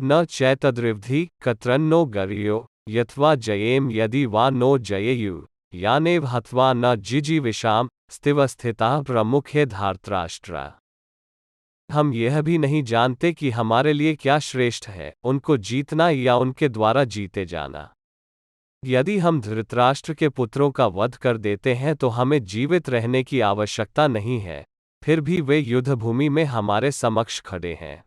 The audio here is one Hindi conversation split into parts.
न चैतद्रिवधि कत्रन्नो गर्यो यथवा जयेम यदि वा नो जयेयु यानेव हत्वा न जिजीविषाम स्थिवस्थितः प्रमुखे धार्तराष्ट्र। हम यह भी नहीं जानते कि हमारे लिए क्या श्रेष्ठ है, उनको जीतना या उनके द्वारा जीते जाना। यदि हम धृतराष्ट्र के पुत्रों का वध कर देते हैं तो हमें जीवित रहने की आवश्यकता नहीं है, फिर भी वे युद्धभूमि में हमारे समक्ष खड़े हैं।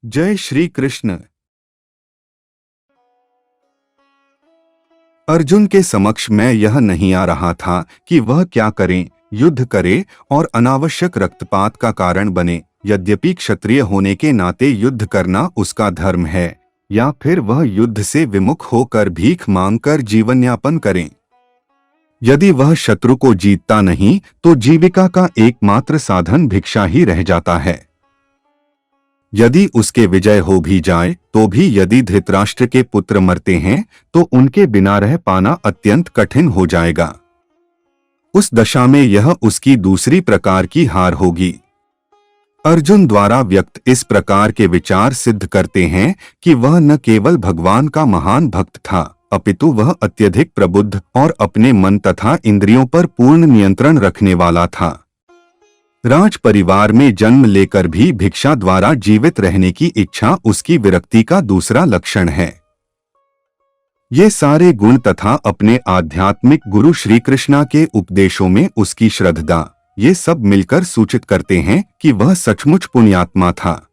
जय श्री कृष्ण। अर्जुन के समक्ष मैं यह नहीं आ रहा था कि वह क्या करें, युद्ध करे और अनावश्यक रक्तपात का कारण बने। यद्यपि क्षत्रिय होने के नाते युद्ध करना उसका धर्म है, या फिर वह युद्ध से विमुख होकर भीख मांगकर जीवनयापन करें। यदि वह शत्रु को जीतता नहीं तो जीविका का एकमात्र साधन भिक्षा ही रह जाता है। यदि उसके विजय हो भी जाए तो भी यदि धृतराष्ट्र के पुत्र मरते हैं तो उनके बिना रह पाना अत्यंत कठिन हो जाएगा। उस दशा में यह उसकी दूसरी प्रकार की हार होगी। अर्जुन द्वारा व्यक्त इस प्रकार के विचार सिद्ध करते हैं कि वह न केवल भगवान का महान भक्त था, अपितु वह अत्यधिक प्रबुद्ध और अपने मन तथा इंद्रियों पर पूर्ण नियंत्रण रखने वाला था। राज परिवार में जन्म लेकर भी भिक्षा द्वारा जीवित रहने की इच्छा उसकी विरक्ति का दूसरा लक्षण है। ये सारे गुण तथा अपने आध्यात्मिक गुरु श्री कृष्णा के उपदेशों में उसकी श्रद्धा, ये सब मिलकर सूचित करते हैं कि वह सचमुच पुण्यात्मा था।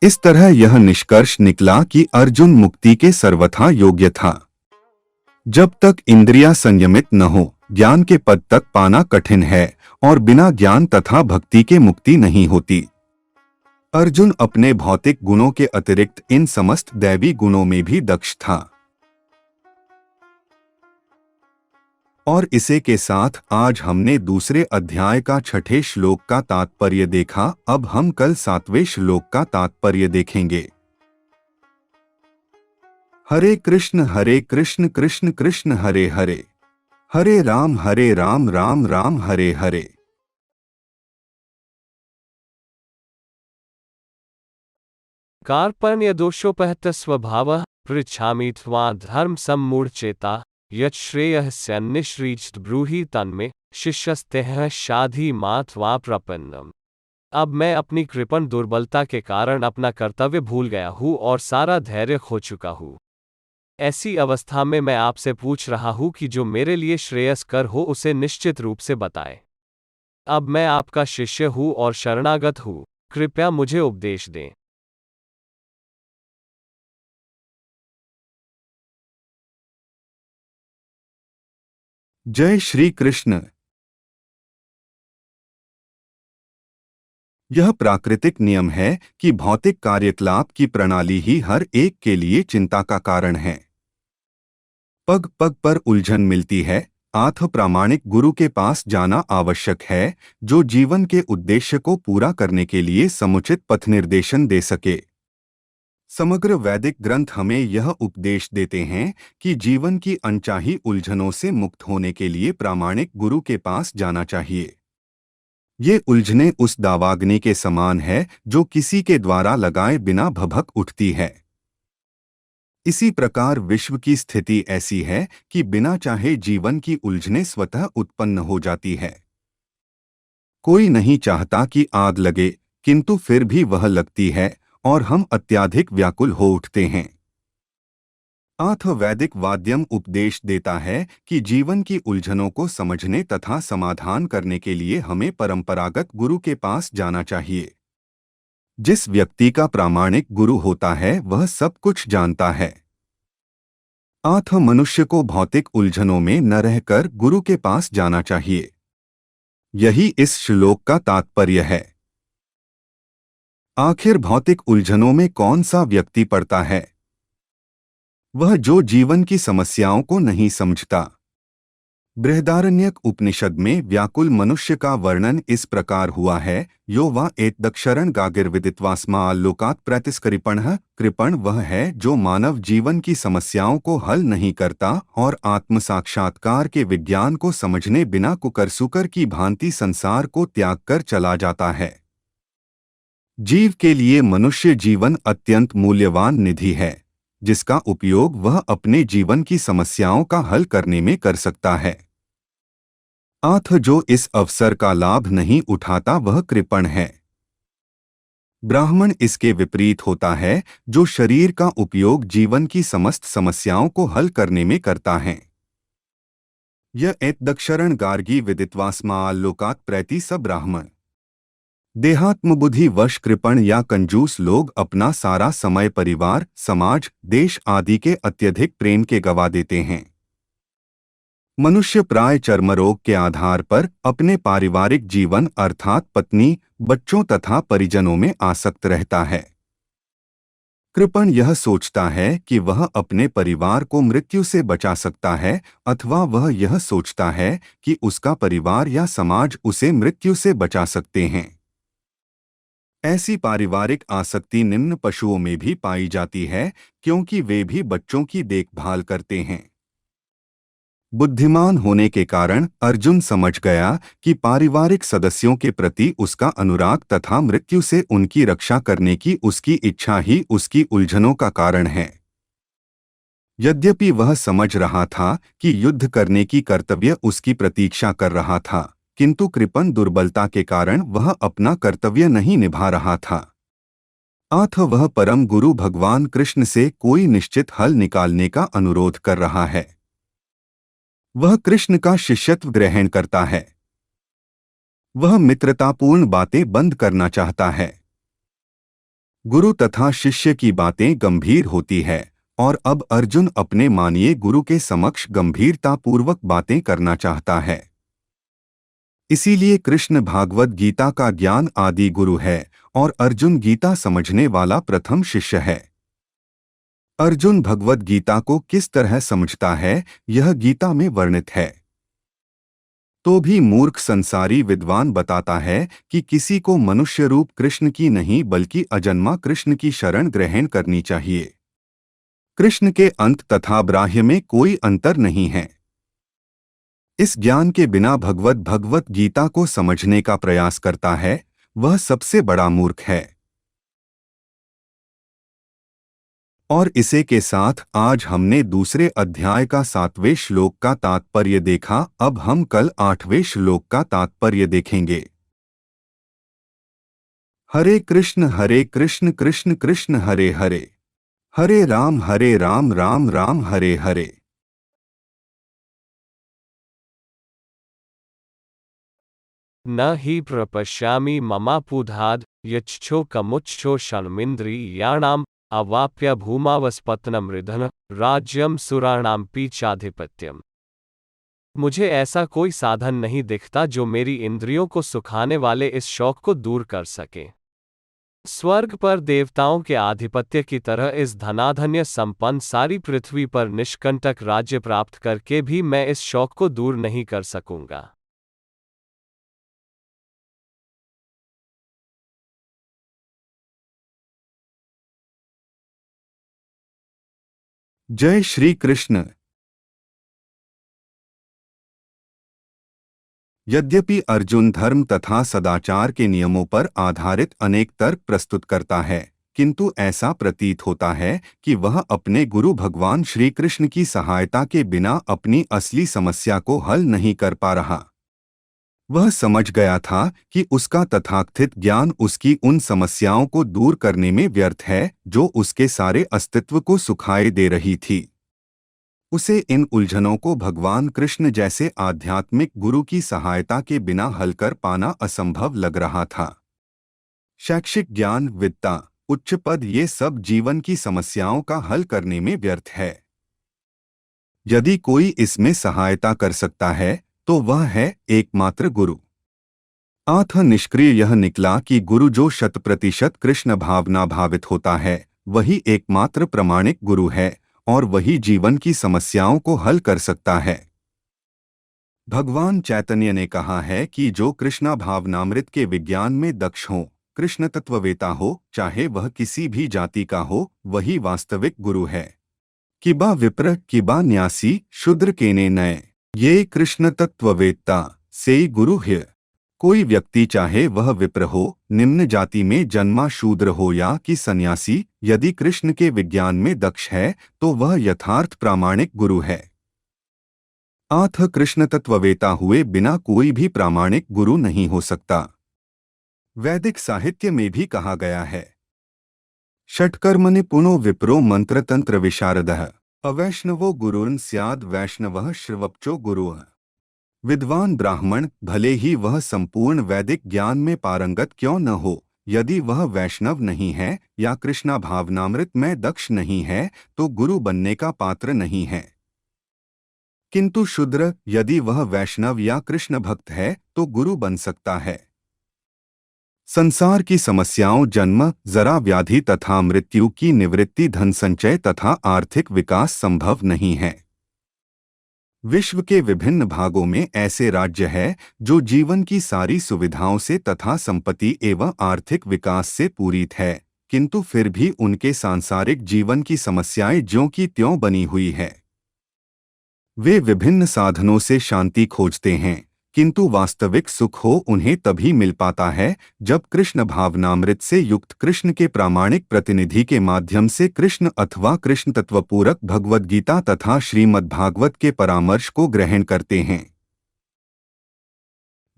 इस तरह यह निष्कर्ष निकला कि अर्जुन मुक्ति के सर्वथा योग्य था। जब तक इंद्रियां संयमित न हो, ज्ञान के पद तक पाना कठिन है और बिना ज्ञान तथा भक्ति के मुक्ति नहीं होती। अर्जुन अपने भौतिक गुणों के अतिरिक्त इन समस्त दैवी गुणों में भी दक्ष था। और इसे के साथ आज हमने दूसरे अध्याय का 6ठे श्लोक का तात्पर्य देखा। अब हम कल 7वें श्लोक का तात्पर्य देखेंगे। हरे कृष्ण कृष्ण कृष्ण हरे हरे, हरे राम राम राम हरे हरे। कार्पण्य दोषोपहत स्वभाव पृच्छामि त्वा धर्म सम्मूढ़चेता यत् श्रेयः स्यान्निश्रीच्ट ब्रूहि तन्मे शिष्यस्तेह शाधि मा त्वा प्रपन्नम। अब मैं अपनी कृपण दुर्बलता के कारण अपना कर्तव्य भूल गया हूँ और सारा धैर्य खो चुका हूँ। ऐसी अवस्था में मैं आपसे पूछ रहा हूँ कि जो मेरे लिए श्रेयस्कर हो उसे निश्चित रूप से बताएं। अब मैं आपका शिष्य हूँ और शरणागत हूँ, कृपया मुझे उपदेश दें। जय श्री कृष्ण। यह प्राकृतिक नियम है कि भौतिक कार्यकलाप की प्रणाली ही हर एक के लिए चिंता का कारण है। पग पग पर उलझन मिलती है, अतः प्रामाणिक गुरु के पास जाना आवश्यक है, जो जीवन के उद्देश्य को पूरा करने के लिए समुचित पथ निर्देशन दे सके। समग्र वैदिक ग्रंथ हमें यह उपदेश देते हैं कि जीवन की अनचाही उलझनों से मुक्त होने के लिए प्रामाणिक गुरु के पास जाना चाहिए। ये उलझनें उस दावाग्नि के समान है जो किसी के द्वारा लगाए बिना भभक उठती है। इसी प्रकार विश्व की स्थिति ऐसी है कि बिना चाहे जीवन की उलझनें स्वतः उत्पन्न हो जाती है। कोई नहीं चाहता कि आग लगे, किंतु फिर भी वह लगती है और हम अत्यधिक व्याकुल हो उठते हैं। अथ वैदिक वाद्यम उपदेश देता है कि जीवन की उलझनों को समझने तथा समाधान करने के लिए हमें परंपरागत गुरु के पास जाना चाहिए। जिस व्यक्ति का प्रामाणिक गुरु होता है वह सब कुछ जानता है। अथ मनुष्य को भौतिक उलझनों में न रहकर गुरु के पास जाना चाहिए। यही इस श्लोक का तात्पर्य है। आखिर भौतिक उलझनों में कौन सा व्यक्ति पड़ता है? वह जो जीवन की समस्याओं को नहीं समझता। बृहदारण्यक उपनिषद में व्याकुल मनुष्य का वर्णन इस प्रकार हुआ है, यो वा एतदक्षरण गागिर्विदित्वास्मा लोकात् प्रतिस्कृपणः। कृपण वह है जो मानव जीवन की समस्याओं को हल नहीं करता और आत्म साक्षात्कार के विज्ञान को समझने बिना कुकरसुकर की भांति संसार को त्याग कर चला जाता है। जीव के लिए मनुष्य जीवन अत्यंत मूल्यवान निधि है, जिसका उपयोग वह अपने जीवन की समस्याओं का हल करने में कर सकता है। आथ जो इस अवसर का लाभ नहीं उठाता वह कृपण है। ब्राह्मण इसके विपरीत होता है, जो शरीर का उपयोग जीवन की समस्त समस्याओं को हल करने में करता है। यह एतदक्षरण गार्गी विदित्वास्मा लोकात् प्रैति स ब्राह्मण। देहात्म बुद्धि वश कृपण या कंजूस लोग अपना सारा समय परिवार, समाज, देश आदि के अत्यधिक प्रेम के गवा देते हैं। मनुष्य प्राय चर्मरोग के आधार पर अपने पारिवारिक जीवन अर्थात पत्नी, बच्चों तथा परिजनों में आसक्त रहता है। कृपण यह सोचता है कि वह अपने परिवार को मृत्यु से बचा सकता है, अथवा वह यह सोचता है कि उसका परिवार या समाज उसे मृत्यु से बचा सकते हैं। ऐसी पारिवारिक आसक्ति निम्न पशुओं में भी पाई जाती है, क्योंकि वे भी बच्चों की देखभाल करते हैं। बुद्धिमान होने के कारण अर्जुन समझ गया कि पारिवारिक सदस्यों के प्रति उसका अनुराग तथा मृत्यु से उनकी रक्षा करने की उसकी इच्छा ही उसकी उलझनों का कारण है। यद्यपि वह समझ रहा था कि युद्ध करने की कर्तव्य उसकी प्रतीक्षा कर रहा था, किंतु कृपण दुर्बलता के कारण वह अपना कर्तव्य नहीं निभा रहा था। आथ वह परम गुरु भगवान कृष्ण से कोई निश्चित हल निकालने का अनुरोध कर रहा है। वह कृष्ण का शिष्यत्व ग्रहण करता है। वह मित्रतापूर्ण बातें बंद करना चाहता है। गुरु तथा शिष्य की बातें गंभीर होती है, और अब अर्जुन अपने माननीय गुरु के समक्ष गंभीरतापूर्वक बातें करना चाहता है। इसीलिए कृष्ण भागवत गीता का ज्ञान आदि गुरु है और अर्जुन गीता समझने वाला प्रथम शिष्य है। अर्जुन भगवत गीता को किस तरह समझता है, यह गीता में वर्णित है। तो भी मूर्ख संसारी विद्वान बताता है कि किसी को मनुष्य रूप कृष्ण की नहीं बल्कि अजन्मा कृष्ण की शरण ग्रहण करनी चाहिए। कृष्ण के अंत तथा ब्राह्य में कोई अंतर नहीं है। इस ज्ञान के बिना भगवत गीता को समझने का प्रयास करता है, वह सबसे बड़ा मूर्ख है। और इसे के साथ आज हमने दूसरे अध्याय का 7वें श्लोक का तात्पर्य देखा। अब हम कल 8वें श्लोक का तात्पर्य देखेंगे। हरे कृष्ण कृष्ण कृष्ण हरे हरे, हरे राम राम राम हरे हरे। न हि प्रपश्यामि ममापुधाद् यच्छोकमुच्छो शन्मिन्द्रियाणाम् अवाप्य भूमावस्पत्नमृधन राज्यम सुराणाम पीचाधिपत्यम। मुझे ऐसा कोई साधन नहीं दिखता जो मेरी इंद्रियों को सुखाने वाले इस शौक को दूर कर सके। स्वर्ग पर देवताओं के आधिपत्य की तरह इस धनाधन्य संपन्न सारी पृथ्वी पर निष्कंटक राज्य प्राप्त करके भी मैं इस शौक को दूर नहीं कर सकूंगा। जय श्री कृष्ण। यद्यपि अर्जुन धर्म तथा सदाचार के नियमों पर आधारित अनेक तर्क प्रस्तुत करता है, किंतु ऐसा प्रतीत होता है कि वह अपने गुरु भगवान श्री कृष्ण की सहायता के बिना अपनी असली समस्या को हल नहीं कर पा रहा। वह समझ गया था कि उसका तथाकथित ज्ञान उसकी उन समस्याओं को दूर करने में व्यर्थ है जो उसके सारे अस्तित्व को सुखाए दे रही थी। उसे इन उलझनों को भगवान कृष्ण जैसे आध्यात्मिक गुरु की सहायता के बिना हल कर पाना असंभव लग रहा था। शैक्षिक ज्ञान, विद्या, उच्च पद ये सब जीवन की समस्याओं का हल करने में व्यर्थ है। यदि कोई इसमें सहायता कर सकता है तो वह है एकमात्र गुरु। आथ निष्क्रिय यह निकला कि गुरु जो 100% कृष्ण भावना भावित होता है, वही एकमात्र प्रमाणिक गुरु है और वही जीवन की समस्याओं को हल कर सकता है। भगवान चैतन्य ने कहा है कि जो कृष्णा भावनामृत के विज्ञान में दक्ष हो, कृष्ण तत्ववेता हो, चाहे वह किसी भी जाति का हो, वही वास्तविक गुरु है। किबा विप्र किबा न्यासी शूद्र केने नय, ये कृष्ण तत्ववेत्ता से गुरु है। कोई व्यक्ति चाहे वह विप्र हो, निम्न जाति में जन्मा शूद्र हो या कि सन्यासी, यदि कृष्ण के विज्ञान में दक्ष है तो वह यथार्थ प्रामाणिक गुरु है। आथ कृष्ण तत्ववेता हुए बिना कोई भी प्रामाणिक गुरु नहीं हो सकता। वैदिक साहित्य में भी कहा गया है, षट्कर्मणि पुनो विप्रो मंत्र तंत्र विशारदः, अवैष्णवो गुरुर्न स्याद वैष्णवः श्रवप्चो गुरुः। विद्वान ब्राह्मण भले ही वह संपूर्ण वैदिक ज्ञान में पारंगत क्यों न हो, यदि वह वैष्णव नहीं है या कृष्णा भावनामृत में दक्ष नहीं है तो गुरु बनने का पात्र नहीं है। किंतु शूद्र यदि वह वैष्णव या कृष्ण भक्त है तो गुरु बन सकता है। संसार की समस्याओं जन्म, जरा, व्याधि तथा मृत्यु की निवृत्ति, धन संचय तथा आर्थिक विकास संभव नहीं है। विश्व के विभिन्न भागों में ऐसे राज्य हैं जो जीवन की सारी सुविधाओं से तथा संपत्ति एवं आर्थिक विकास से पूरित है, किंतु फिर भी उनके सांसारिक जीवन की समस्याएं ज्यों की त्यों बनी हुई है। वे विभिन्न साधनों से शांति खोजते हैं, किंतु वास्तविक सुख हो उन्हें तभी मिल पाता है जब कृष्ण भावनामृत से युक्त कृष्ण के प्रामाणिक प्रतिनिधि के माध्यम से कृष्ण अथवा कृष्ण तत्वपूरक भगवद गीता तथा श्रीमद् भागवत के परामर्श को ग्रहण करते हैं।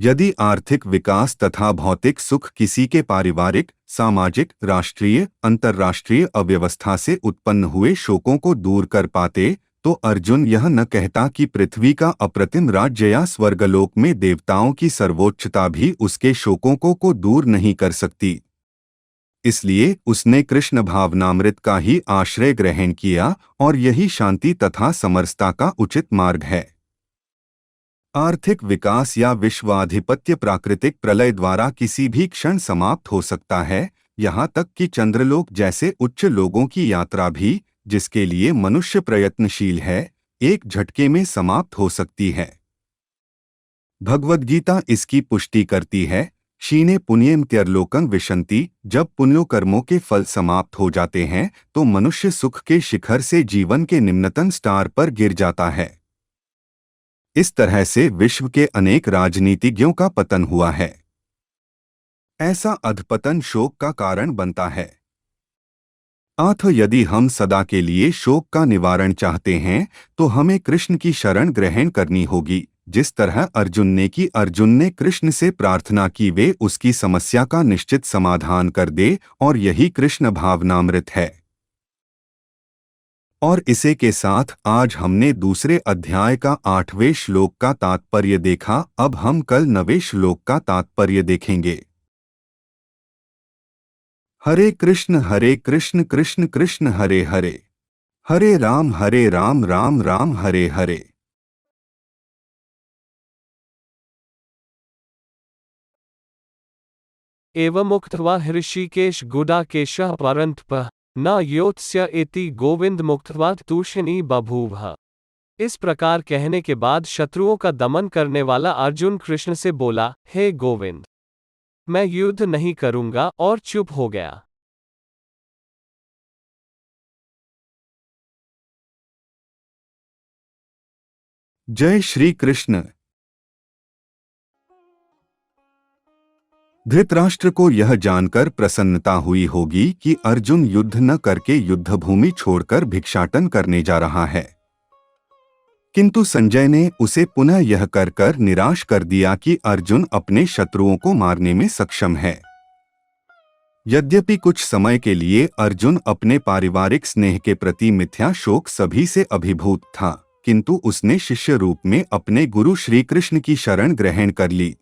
यदि आर्थिक विकास तथा भौतिक सुख किसी के पारिवारिक, सामाजिक, राष्ट्रीय, अंतर्राष्ट्रीय अव्यवस्था से उत्पन्न हुए शोकों को दूर कर पाते तो अर्जुन यह न कहता कि पृथ्वी का अप्रतिम राज्य या स्वर्गलोक में देवताओं की सर्वोच्चता भी उसके शोकों को दूर नहीं कर सकती। इसलिए उसने कृष्ण भावनामृत का ही आश्रय ग्रहण किया और यही शांति तथा समरसता का उचित मार्ग है। आर्थिक विकास या विश्वाधिपत्य प्राकृतिक प्रलय द्वारा किसी भी क्षण समाप्त हो सकता है, यहाँ तक कि चंद्रलोक जैसे उच्च लोगों की यात्रा भी, जिसके लिए मनुष्य प्रयत्नशील है, एक झटके में समाप्त हो सकती है। भगवद गीता इसकी पुष्टि करती है, क्षीणे पुण्यम त्यर्लोकं विशन्ति, जब पुण्योकर्मों के फल समाप्त हो जाते हैं तो मनुष्य सुख के शिखर से जीवन के निम्नतम स्टार पर गिर जाता है। इस तरह से विश्व के अनेक राजनीतिज्ञों का पतन हुआ है। ऐसा अधपतन शोक का कारण बनता है। अथ यदि हम सदा के लिए शोक का निवारण चाहते हैं तो हमें कृष्ण की शरण ग्रहण करनी होगी, जिस तरह अर्जुन ने की। अर्जुन ने कृष्ण से प्रार्थना की वे उसकी समस्या का निश्चित समाधान कर दे, और यही कृष्ण भावनामृत है। और इसे के साथ आज हमने दूसरे अध्याय का 8वें श्लोक का तात्पर्य देखा। अब हम कल 9वें श्लोक का तात्पर्य देखेंगे। हरे कृष्ण कृष्ण कृष्ण हरे हरे, हरे राम राम राम हरे हरे। एवमुक्त्वा हृषीकेश गुडाकेशः परन्तपः न योत्स्य इति गोविंद मुक्त्वा तूष्णी बभूव। इस प्रकार कहने के बाद शत्रुओं का दमन करने वाला अर्जुन कृष्ण से बोला, हे गोविंद, मैं युद्ध नहीं करूंगा, और चुप हो गया। जय श्री कृष्ण। धृतराष्ट्र को यह जानकर प्रसन्नता हुई होगी कि अर्जुन युद्ध न करके युद्धभूमि छोड़कर भिक्षाटन करने जा रहा है, किंतु संजय ने उसे पुनः यह कर निराश कर दिया कि अर्जुन अपने शत्रुओं को मारने में सक्षम है। यद्यपि कुछ समय के लिए अर्जुन अपने पारिवारिक स्नेह के प्रति मिथ्या शोक सभी से अभिभूत था, किंतु उसने शिष्य रूप में अपने गुरु श्री कृष्ण की शरण ग्रहण कर ली।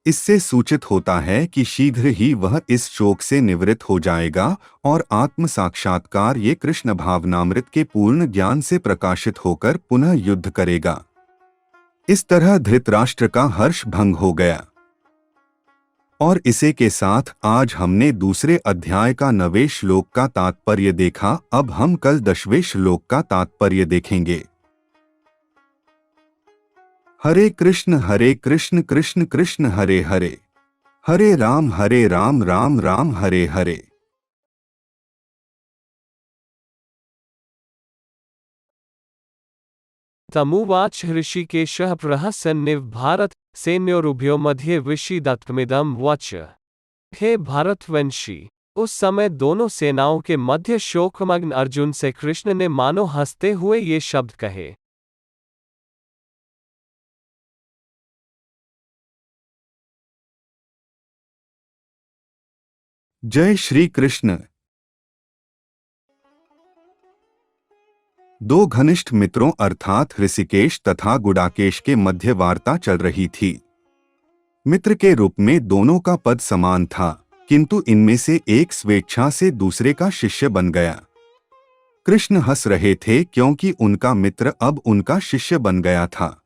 इससे सूचित होता है कि शीघ्र ही वह इस शोक से निवृत्त हो जाएगा और आत्म साक्षात्कार ये कृष्ण भावनामृत के पूर्ण ज्ञान से प्रकाशित होकर पुनः युद्ध करेगा। इस तरह धृतराष्ट्र का हर्ष भंग हो गया। और इसे के साथ आज हमने दूसरे अध्याय का 9वें श्लोक का तात्पर्य देखा। अब हम कल 10वें श्लोक का तात्पर्य देखेंगे। हरे कृष्ण कृष्ण कृष्ण हरे हरे, हरे राम राम राम हरे हरे। तमुवाच ऋषिकेशः प्रहसन्निव भारत सैन्योरुभयो मध्ये विषीदत्मिदं वच। हे भारतवंशी, उस समय दोनों सेनाओं के मध्य शोकमग्न अर्जुन से कृष्ण ने मानो हंसते हुए ये शब्द कहे। जय श्री कृष्ण। दो घनिष्ठ मित्रों अर्थात ऋषिकेश तथा गुडाकेश के मध्य वार्ता चल रही थी। मित्र के रूप में दोनों का पद समान था, किंतु इनमें से एक स्वेच्छा से दूसरे का शिष्य बन गया। कृष्ण हंस रहे थे क्योंकि उनका मित्र अब उनका शिष्य बन गया था।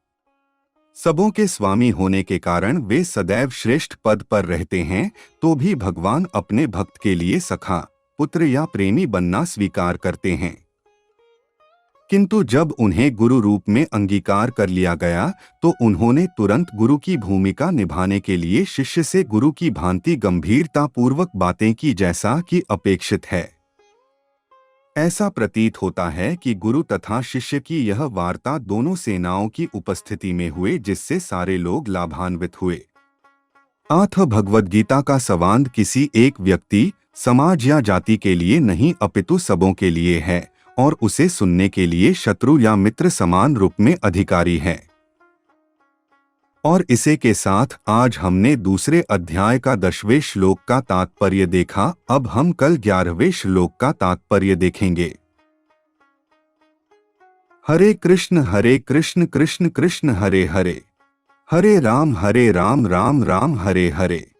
सबों के स्वामी होने के कारण वे सदैव श्रेष्ठ पद पर रहते हैं, तो भी भगवान अपने भक्त के लिए सखा, पुत्र या प्रेमी बनना स्वीकार करते हैं। किंतु जब उन्हें गुरु रूप में अंगीकार कर लिया गया तो उन्होंने तुरंत गुरु की भूमिका निभाने के लिए शिष्य से गुरु की भांति गंभीरता पूर्वक बातें की, जैसा कि अपेक्षित है। ऐसा प्रतीत होता है कि गुरु तथा शिष्य की यह वार्ता दोनों सेनाओं की उपस्थिति में हुए, जिससे सारे लोग लाभान्वित हुए। अथ भगवद गीता का संवाद किसी एक व्यक्ति, समाज या जाति के लिए नहीं अपितु सबों के लिए है और उसे सुनने के लिए शत्रु या मित्र समान रूप में अधिकारी है। और इसे के साथ आज हमने दूसरे अध्याय का 10वें श्लोक का तात्पर्य देखा। अब हम कल 11वें श्लोक का तात्पर्य देखेंगे। हरे कृष्ण कृष्ण कृष्ण हरे हरे, हरे राम राम राम हरे हरे।